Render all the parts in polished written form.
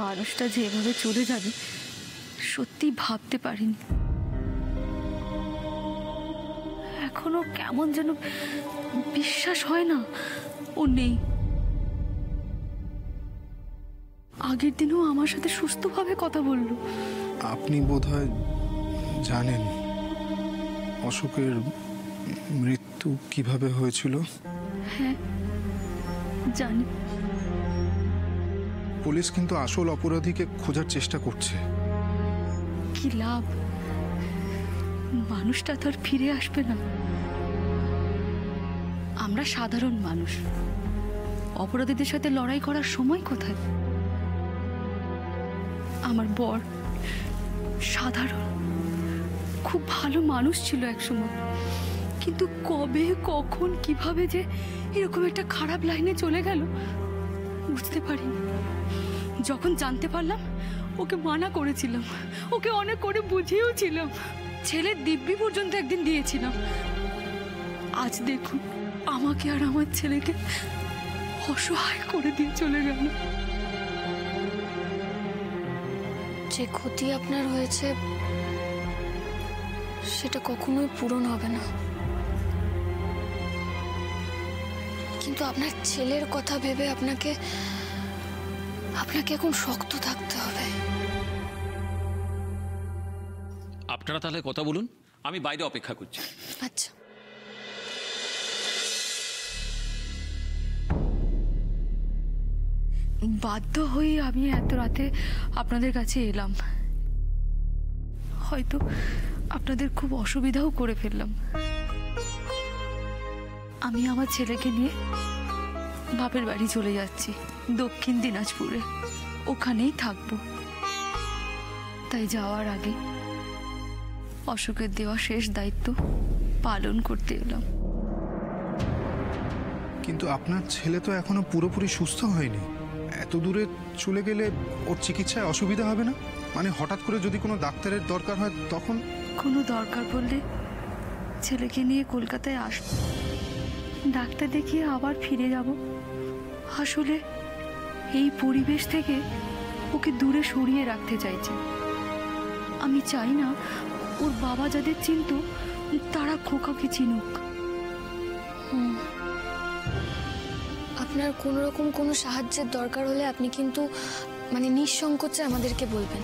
মানুষটা যে এভাবে চলে যাবে সত্যি ভাবতে পারিনি। এখনো কেমন যেন বিশ্বাস হয় না ও নেই। আগের দিনও আমার সাথে সুস্থভাবে কথা বলল। আপনি বোধহয় জানেন অশোকের মৃত্যু কিভাবে হয়েছিল? হ্যাঁ জানি। পুলিশ কিন্তু আসল অপরাধীকে খোঁজার চেষ্টা করছে। কি লাভ? মানুষটা তো আর ফিরে আসবে না। আমরা সাধারণ মানুষ, অপরাধীদের সাথে লড়াই করার সময় কোথায়? আমার বর সাধারণ, খুব ভালো মানুষ ছিল একসময়, কিন্তু কবে কখন কিভাবে যে এরকম একটা খারাপ লাইনে চলে গেল বুঝতে পারিনি। যখন জানতে পারলাম ওকে মানা করেছিলাম, ওকে অনেক করে বুঝিয়েও ছিলাম, ছেলের দিব্যি পর্যন্ত একদিন দিয়েছিলাম। আজ দেখুন আমাকে আর আমার ছেলেকে অসহায় করে দিয়ে চলে গেল। যে ক্ষতি আপনার হয়েছে সেটা কখনোই পূরণ হবে না, কিন্তু আপনার ছেলের কথা ভেবে আপনাকে এখন শক্ত থাকতে হবে। আপনারা তাহলে কথা বলুন, আমি বাইরে অপেক্ষা করছি। আচ্ছা। বাধ্য হয়ে আমি এত রাতে আপনাদের কাছে এলাম। হয়তো আপনাদের খুব অসুবিধাও করে ফেললাম। আমি আমার ছেলেকে নিয়ে বাপের বাড়ি চলে যাচ্ছি, দক্ষিণ দিনাজপুরে। ওখানেই থাকবো। তাই যাওয়ার আগে অশোকের দেওয়া শেষ দায়িত্ব পালন করতে এলাম। কিন্তু আপনার ছেলে তো এখনো পুরোপুরি সুস্থ হয়নি। এত দূরে চলে গেলে ওর চিকিৎসায় অসুবিধা হবে না? মানে হঠাৎ করে যদি কোনো ডাক্তারের দরকার হয় তখন? কোনো দরকার পড়লে ছেলেকে নিয়ে কলকাতায় আসব, ডাক্তার দেখিয়ে আবার ফিরে যাব। আসলে এই পরিবেশ থেকে ওকে দূরে সরিয়ে রাখতে চাইছে। আমি চাই না ওর বাবা যাদের চিনত তারা খোকাকে চিনুক। আপনার কোনো রকম কোনো সাহায্যের দরকার হলে আপনি কিন্তু নিঃসংকোচে আমাদেরকে বলবেন।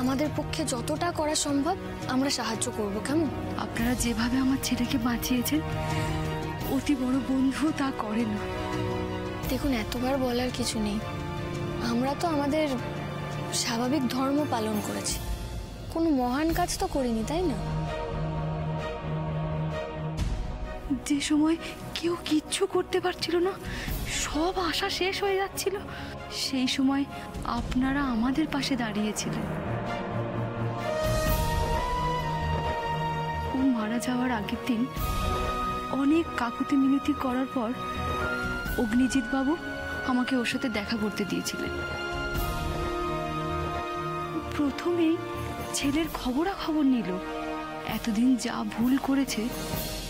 আমাদের পক্ষে যতটা করা সম্ভব আমরা সাহায্য করব, কেমন? আপনারা যেভাবে আমার ছেলেকে বাঁচিয়েছেন অতি বড় বন্ধু তা করে না। দেখুন, এতবার বলার কিছু নেই। আমরা তো আমাদের স্বাভাবিক ধর্ম পালন করেছি, কোনো মহান কাজ তো করিনি, তাই না? যে সময় কেউ কিচ্ছু করতে পারছিল না, সব আশা শেষ হয়ে যাচ্ছিল, সেই সময় আপনারা আমাদের পাশে দাঁড়িয়েছিলেন। ও মারা যাওয়ার আগের দিন অনেক কাকুতি মিনতি করার পর অগ্নিজিৎ বাবু আমাকে ওর সাথে দেখা করতে দিয়েছিলেন। প্রথমেই ছেলের খবরাখবর নিল, এতদিন যা ভুল করেছে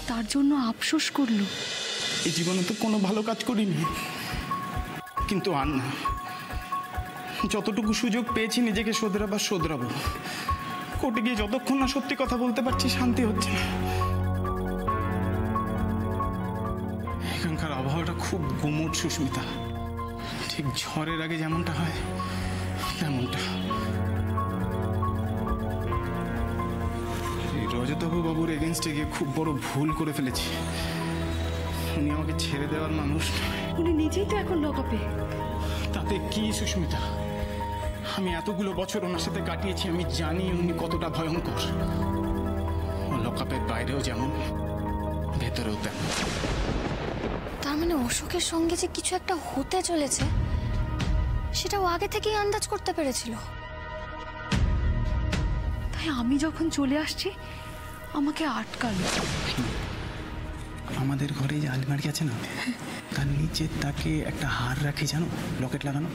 তার জন্য আফসোস করলো। এই জীবনে তো কোনো ভালো কাজ করিনি, কিন্তু আর না। যতটুকু সুযোগ পেয়েছি নিজেকে শোধরাবো। কোর্টে গিয়ে যতক্ষণ না সত্যি কথা বলতে পারছি শান্তি হচ্ছে না। এখানকার আবহাওয়াটা খুব গুমোট সুস্মিতা, ঠিক ঝড়ের আগে যেমনটা হয় তেমনটা। রজতবাবু বাবুর এগেনস্টে গিয়ে খুব বড় ভুল করে ফেলেছি। উনি আমাকে ছেড়ে দেওয়ার মানুষ। উনি নিজেই তো এখন লকআপে। তাতে কি সুস্মিতা? আমি এতগুলো বছর ওনার সাথে কাটিয়েছি, আমি জানি উনি কতটা ভয়ঙ্কর। লকআপের বাইরেও যেমন, ভেতরেও তেমন। তার মানে অশোকের সঙ্গে যে কিছু একটা হতে চলেছে সেটাও আগে থেকেই আন্দাজ করতে পেরেছিল। তাই আমি যখন চলে আসছি আমাকে আটকালো। আমাদের ঘরে যে আলমারি আছে না, তার নিচে তাকে একটা হার রাখি, জানো, লকেট লাগানো।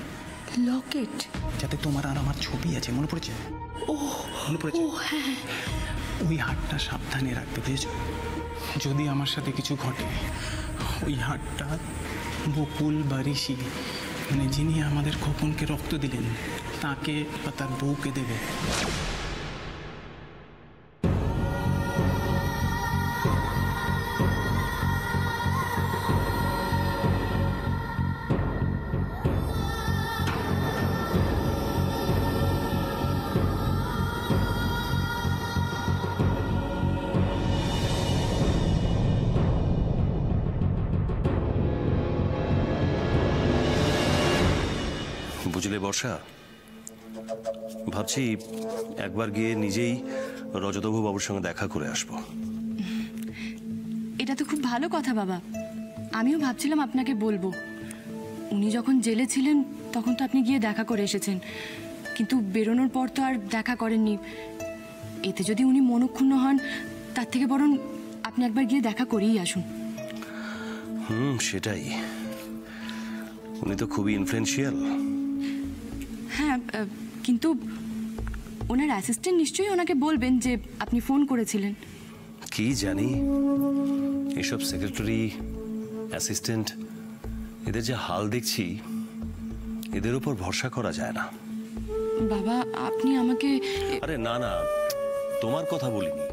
লকেট? যাতে তোমার আর আমার ছবি আছে, মনে পড়েছে? ও মনে পড়েছে? হ্যাঁ। ওই হারটা সাবধানে রাখবে, বুঝেছ? যদি আমার সাথে কিছু ঘটে ওই হারটা বকুল বা ঋষি মানে যিনি আমাদের খোকনকে রক্ত দিলেন তাকে বা তার বউকে দেবে। বুঝলে বর্ষা, ভাবছি একবার গিয়ে নিজেই রজতবাবু বাবুর সঙ্গে দেখা করে আসবো। এটা তো খুব ভালো কথা বাবা, আমিও ভাবছিলাম আপনাকে বলবো। উনি যখন জেলে ছিলেন তখন তো আপনি গিয়ে দেখা করে এসেছেন, কিন্তু বেরোনোর পর তো আর দেখা করেননি। এতে যদি উনি মনক্ষুণ্ণ হন তার থেকে বরং আপনি একবার গিয়ে দেখা করেই আসুন। সেটাই, উনি তো খুবই ইনফ্লুয়েন্সিয়াল। হ্যাঁ, কিন্তু ওনার অ্যাসিস্ট্যান্ট নিশ্চয়ই ওনাকে বলবেন যে আপনি ফোন করেছিলেন। কি জানি, এসব সেক্রেটারি, অ্যাসিস্ট্যান্ট, এদের যে হাল দেখছি, এদের উপর ভরসা করা যায় না। বাবা আপনি আমাকে... আরে না না, তোমার কথা বলিনি।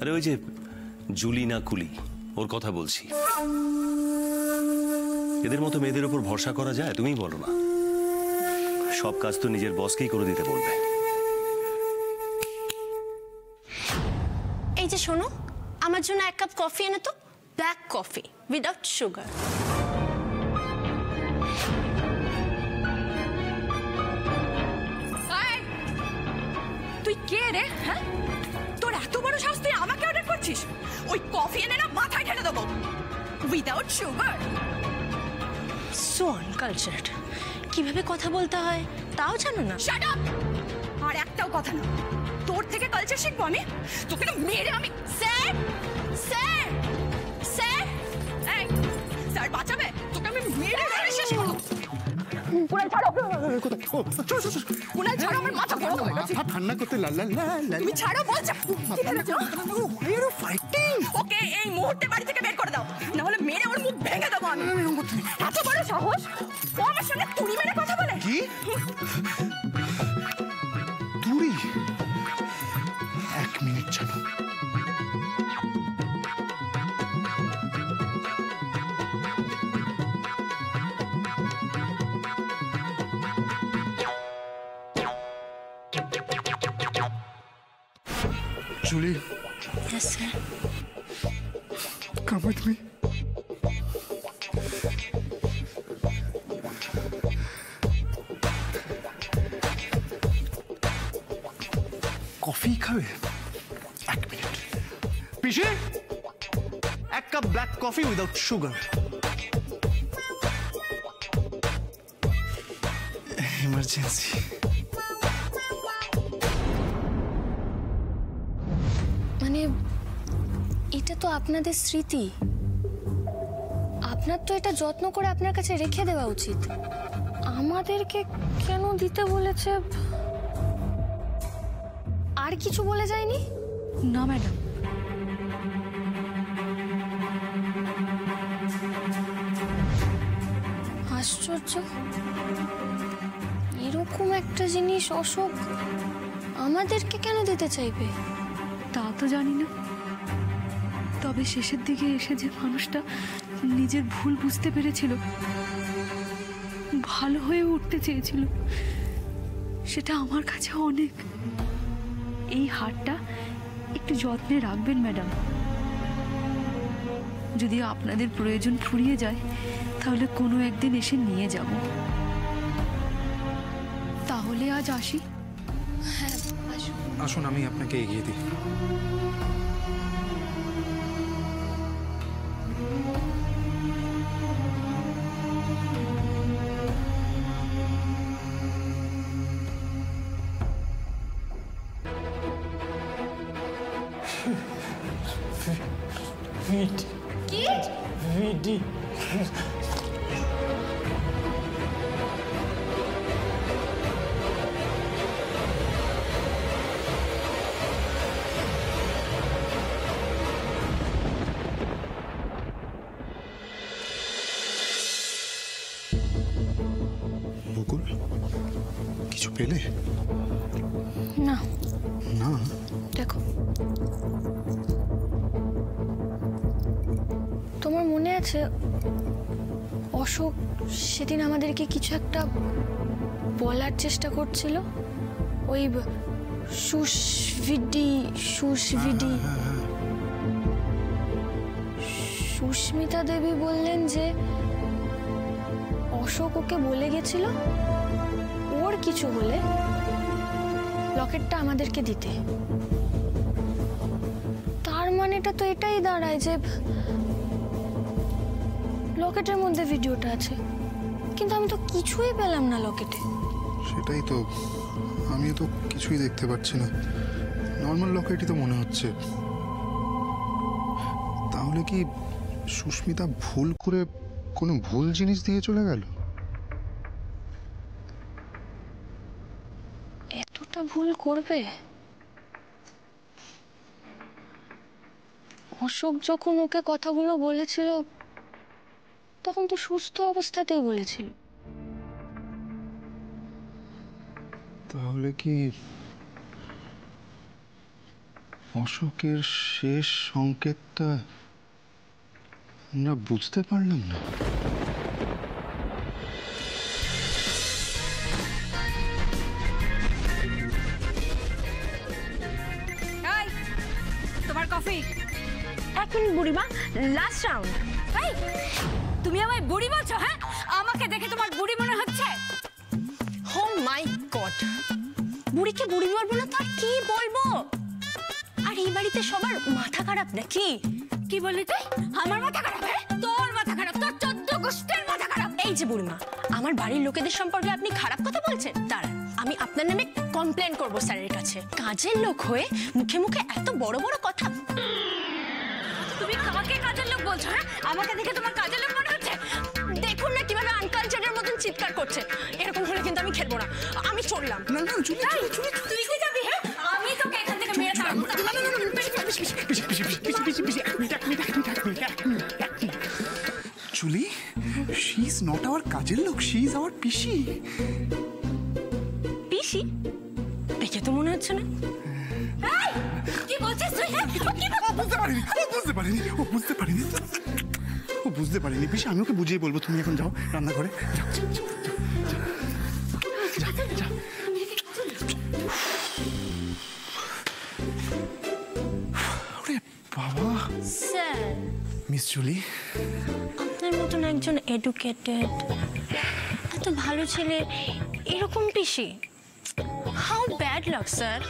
আরে ওই যে জুলি না কুলি, ওর কথা বলছি। এদের মতো মেয়েদের উপর ভরসা করা যায়? তুমিই বলো না। সব কাজ তো নিজের বসকেই করে দিতে বলবে। এই যে শোনো, আমার জন্য এক কাপ কফি এনে তো, ব্ল্যাক কফি উইদাউট সুগার। তুই কে রে? হ্যাঁ, তোর এত বড় সাহস, তুই আমাকে অর্ডার করছিস? ওই কফি এনে না মাথায় ঢেলে দেবো, উইদাউট সুগার। সো আনকালচার্ড, কিভাবে কথা বলতে হয় তাও জানো না। Shut up! আর একটাও কথা না। তোর থেকে কালচার শিখবো আমি? তোকে না মেরে আমি... স্যার, স্যার, স্যার, এই, স্যার বাঁচাবে? তোকে আমি মেরে শেষ করবো। কুনাল ছাড়ো! কুনাল ছাড়ো, আমার মাথা গরম হয়ে গেছে। ঠান্ডা করতে তুমি ছাড়ো বলছো। ওকে এই মুহূর্তে বাড়ি থেকে বের করে দাও, না হলে মেরে ওর মুখ ভেঙে দেবো আমি। এত বড় সাহস, ও আমার সঙ্গে তুড়ি মেরে কথা বলে? কি তুই? 1 মিনিট জানো। Julie, Yes, sir. come with me. Coffee খাবে? 1 মিনিট। পিসে, 1 cup black coffee without sugar. Emergency. মানে এটা তো আপনাদের স্মৃতি, আপনার তো এটা যত্ন করে আপনার কাছে রেখে দেওয়া উচিত। আমাদেরকে কেন দিতে বলেছে? আর কিছু বলে যায়নি? না ম্যাডাম, আশ্চর্য, এরকম একটা জিনিস অশোক আমাদেরকে কেন দিতে চাইবে? তা তো জানি না, তবে শেষের দিকে এসে যে মানুষটা নিজের ভুল বুঝতে পেরেছিল, ভালো হয়ে উঠতে চেয়েছিল, সেটা আমার কাছে অনেক। এই হারটা একটু যত্নে রাখবেন ম্যাডাম। যদি আপনাদের প্রয়োজন ফুরিয়ে যায় তাহলে কোনো একদিন এসে নিয়ে যাব। তাহলে আজ আসি। হ্যাঁ আসুন। আসুন, আমি আপনাকে এগিয়ে দিই। ভিডি কিছু পেলে? না, না। দেখো, তোমার মনে আছে অশোক সেদিন আমাদেরকে কিছু একটা বলার চেষ্টা করছিল? ওই সুস্ভিডি সুস্মিতা দেবী বললেন যে অশোক ওকে বলে গেছিল ওর কিছু হলে লকেটটা আমাদেরকে দিতে। তার মানেটা তো এটাই দাঁড়ায় যে লকেটের মধ্যে ভিডিওটা আছে, কিন্তু আমি তো কিছুই পেলাম না লকেটে। সেটাই তো, আমিও তো কিছুই দেখতে পাচ্ছি না। নর্মাল লকেটই তো মনে হচ্ছে। তাহলে কি সুস্মিতা ভুল করে কোনো ভুল জিনিস দিয়ে চলে গেল? এতটা ভুল করবে? অশোক যখন ওকে কথাগুলো বলেছিল তখন তো সুস্থ অবস্থাতেই বলেছিল। তাহলে কি অশোকের শেষ সংকেতটা আমরা বুঝতে পারলাম না? তোমার কফি। এক মিনিট বুড়িমা, লাস্ট রাউন্ড। তুমি আমায় বুড়ি বলছো? হ্যাঁ, আমাকে দেখে তোমার বুড়ি মনে হচ্ছে? ও মাই গড, বুড়িকে বুড়ি বলবো না তো আর কি বলবো? আর এই বাড়িতে সবার মাথা খারাপ নাকি? কি বললি তুই? আমার মাথা খারাপ? হ্যাঁ, তোর মাথা খারাপ, তোর 14 গোষ্ঠীর মাথা খারাপ। এই যে বুড়িমা, আমার বাড়ির লোকেদের সম্পর্কে আপনি খারাপ কথা বলছেন। দাঁড়ান, আমি আপনার নামে কমপ্লেন করব স্যারের কাছে। কাজের লোক হয়ে মুখে মুখে এত বড় বড় কথা। তুমি কাকে কাজের লোক বলছো? হ্যাঁ, আমাকে দেখে তোমার কাজের লোক মনে হচ্ছে? দেখুন না কিভাবে আনকালচারের মতন চিৎকার করছে। এরকম হলে কিন্তু আমি খেলবো না, আমি চললাম। না না চুলি, তুই কি যাবি? হ্যাঁ, আমি তোকে এখান থেকে মেরে ছাড়বো। চুলি, শি ইজ নট আওয়ার কাজের লোক, শি ইজ আওয়ার পিসি। পিসি? দেখে তো মনে হচ্ছে না। কি বলছিস তুই? বুঝতে পারিনি, ও বুঝতে পারিনি পিসি। আমি ওকে বুঝিয়ে বলবো। তুমি এখন যাও রান্নাঘরে, যাও যাও। ওরে বাবা। স্যার, মিস জুলি, আপনার মতন একজন এডুকেটেড, এত ভালো ছেলে এরকম পিসি, হাউ ব্যাড লাক স্যার।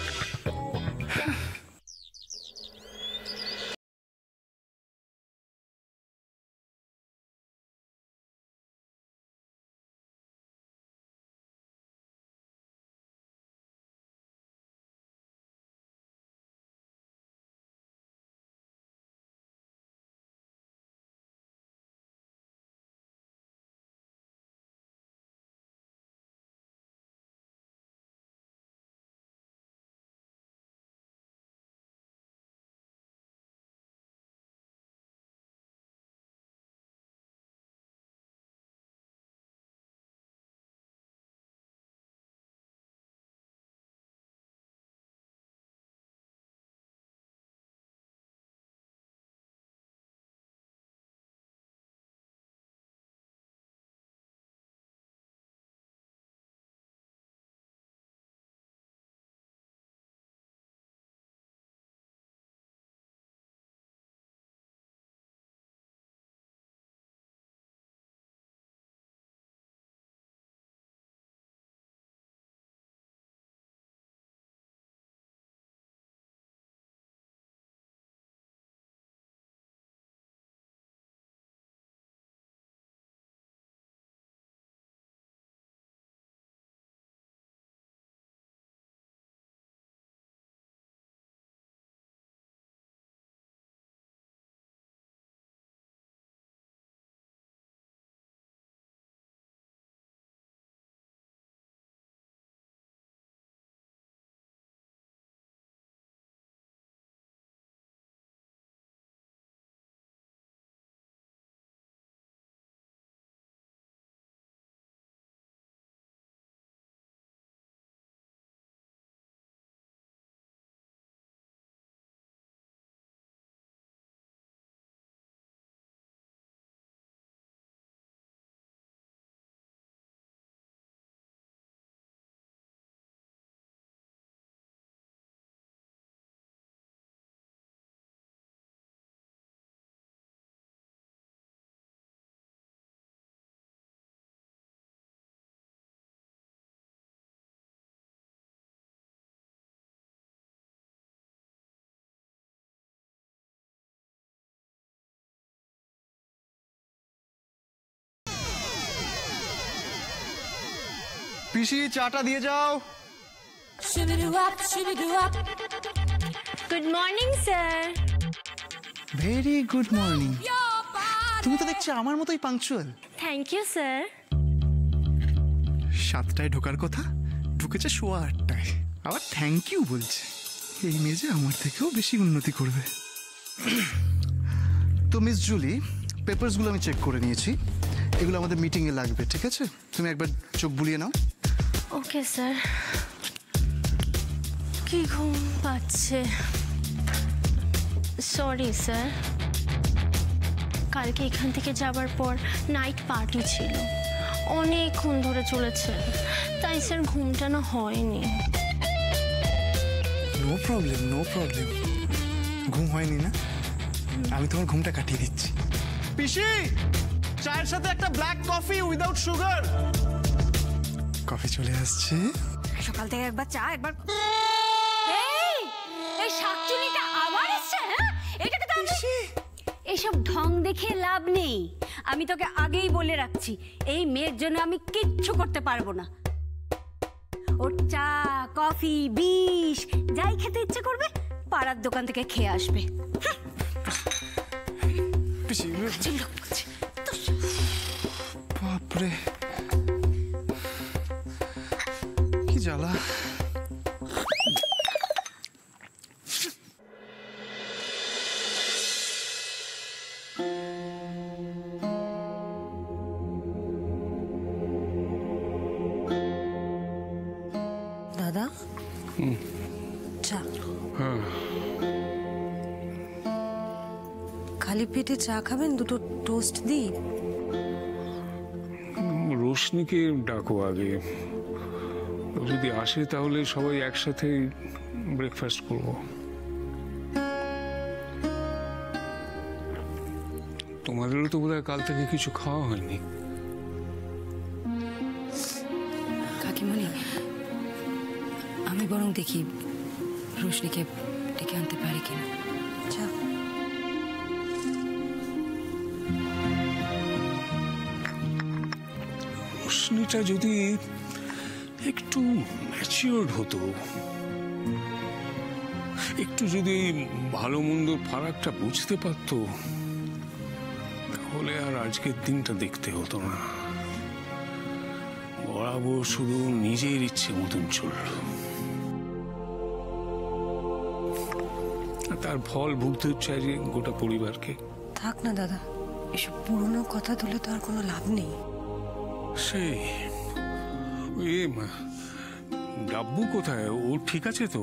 পিসি চাটা দিয়ে যাও। Good morning sir. Very good morning. তুমি তো দেখছি আমার মতোই পাংচুয়াল। Thank you sir. 7টায় ঢোকার কথা, ঢুকেছে 8:15টায়, আবার থ্যাংক ইউ বলছে। এই মেয়ে যে আমার থেকেও বেশি উন্নতি করবে। তো মিস জুলি, পেপারসগুলো আমি চেক করে নিয়েছি, এগুলো আমাদের মিটিংয়ে লাগবে, ঠিক আছে? তুমি একবার চোখ বুলিয়ে নাও। Okay sir. কি ঘুম পাচ্ছে। সরি স্যার, কালকে এখান থেকে যাবার পর নাইট পার্টি ছিল, অনেকক্ষণ ধরে চলেছে, তাই স্যার ঘুমটা না হয়নি। No problem, no problem. ঘুম হয়নি না? আমি তোমার ঘুমটা কাটিয়ে দিচ্ছি। পিসি, চায়ের সাথে একটা black coffee without sugar. Coffee চলে আসছে। সকাল থেকে একবার চা, একবার এই শাকচুনিটা আবার এসছে। হ্যাঁ, এটাকে তো এসব ঢং দেখে লাভ নেই। আমি তোকে আগেই বলে রাখছি, এই মেয়ের জন্য আমি কিচ্ছু করতে পারবো না। ওর চা, কফি, বিষ যাই খেতে ইচ্ছে করবে পাড়ার দোকান থেকে খেয়ে আসবে। পিসি, বাপরে কি জ্বালা। দাদা, চা। খালি পেটে চা খাবেন? দুটো টোস্ট দিই? রোশনিকে ডাকো আগে, যদি আসে তাহলে সবাই একসাথে ব্রেকফাস্ট করব। তোমাদেরও তো বোধহয় কাল থেকে কিছু খাওয়া হয়নি। কাকিমণি, আমি বরং দেখি রোশনিকে ডেকে আনতে পারি কিনা। চা। রোশনিটা যদি একটু ম্যাচিওর্ড হতো, একটু যদি ভালো মন্দর ফারাকটা বুঝতে পারতো, তাহলে আর আজকের দিনটা দেখতে হতো না। বরাবর শুধু নিজের ইচ্ছে মতন চলল, তার ফল ভুগতে হচ্ছে আজ গোটা পরিবারকে। থাক না দাদা, এসব পুরনো কথা তুলে তো আর কোনো লাভ নেই। সেই ডাব্বু কোথায়? ও ঠিক আছে তো?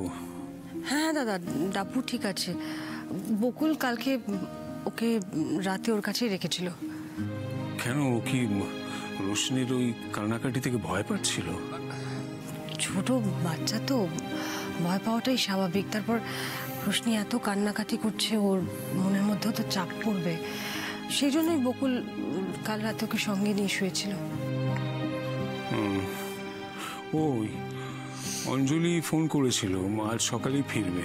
হ্যাঁ দাদা, ডাব্বু ঠিক আছে। বকুল কালকে ওকে রাতে ওর কাছেই রেখেছিল। কেন, ও কি রোশনির ওই কান্নাকাটি থেকে ভয় পাচ্ছিল? ছোট বাচ্চা তো, ভয় পাওয়াটাই স্বাভাবিক। তারপর রোশনি এত কান্নাকাটি করছে, ওর মনের মধ্যেও তো চাপ পড়বে। সেই জন্যই বকুল কাল রাতে ওকে সঙ্গে নিয়ে শুয়েছিল। ওই অঞ্জলি ফোন করেছিল, আজ সকালেই ফিরবে।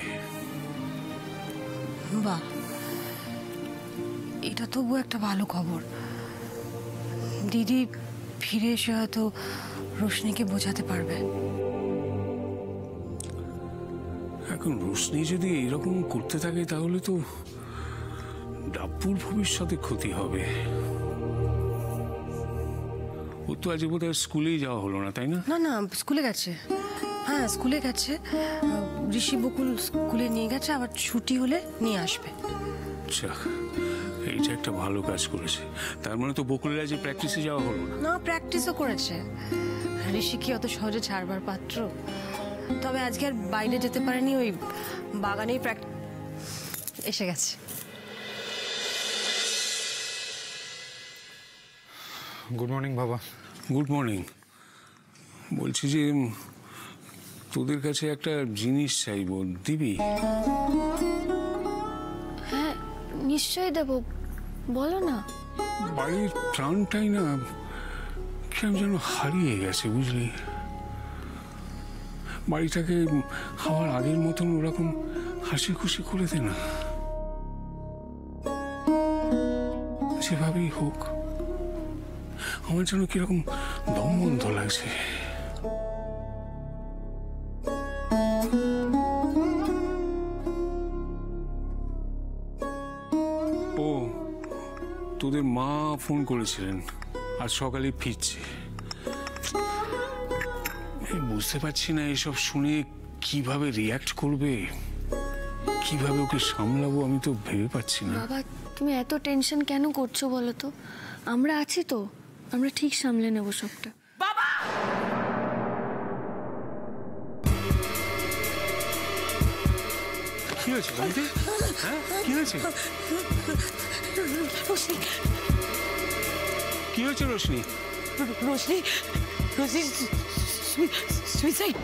বাহ, এটা তবু একটা ভালো খবর। দিদি ফিরে এসে হয়তো রোশনিকে বোঝাতে পারবে। এখন রোশনি যদি এরকম করতে থাকে তাহলে তো ডাব্বুর ভবিষ্যতে ক্ষতি হবে। ও তো আজ বোধহয় স্কুলেই যাওয়া হলো না, তাই না? না না, স্কুলে গেছে। হ্যাঁ, স্কুলে গেছে। ঋষি বকুল স্কুলে নিয়ে গেছে, আবার ছুটি হলে নিয়ে আসবে। আচ্ছা, এইটা একটা ভালো কাজ করেছে। তার মানে তো বকুলের আজ প্র্যাকটিসে যাওয়া হলো না? না, প্র্যাকটিসও করেছে। ঋষি কি অত সহজে ছাড়বার পাত্র? তবে আজকে আর বাইরে যেতে পারেনি, ওই বাগানেই এসে গেছে। গুড মর্নিং বাবা। Good morning. বলছি যে তোদের কাছে একটা জিনিস চাইবো, দিবি? হ্যাঁ, নিশ্চয়ই দেব, বলো না। বাড়ির প্রাণটাই না কেমন যেন হারিয়ে গেছে, বুঝলি? বাড়িটাকে আমার আগের মতন ওরকম হাসি খুশি করে দে না, যেভাবেই হোক। আমার যেন কিরকম দম বন্ধ লাগছে। তোদের মা ফোন করেছিলেন আজ সকালে ফিরছে। আমি বুঝতে পারছি না এসব শুনে কিভাবে রিয়াক্ট করবে, কিভাবে ওকে সামলাবো, আমি তো ভেবে পাচ্ছি না। বাবা তুমি এত টেনশন কেন করছো বলো তো? আমরা আছি তো, আমরা ঠিক সামলে নেব সবটা। কি হয়েছে বলতে? হ্যাঁ কি হয়েছে? কি হয়েছে রোশনি? রোশনি সুইসাইড।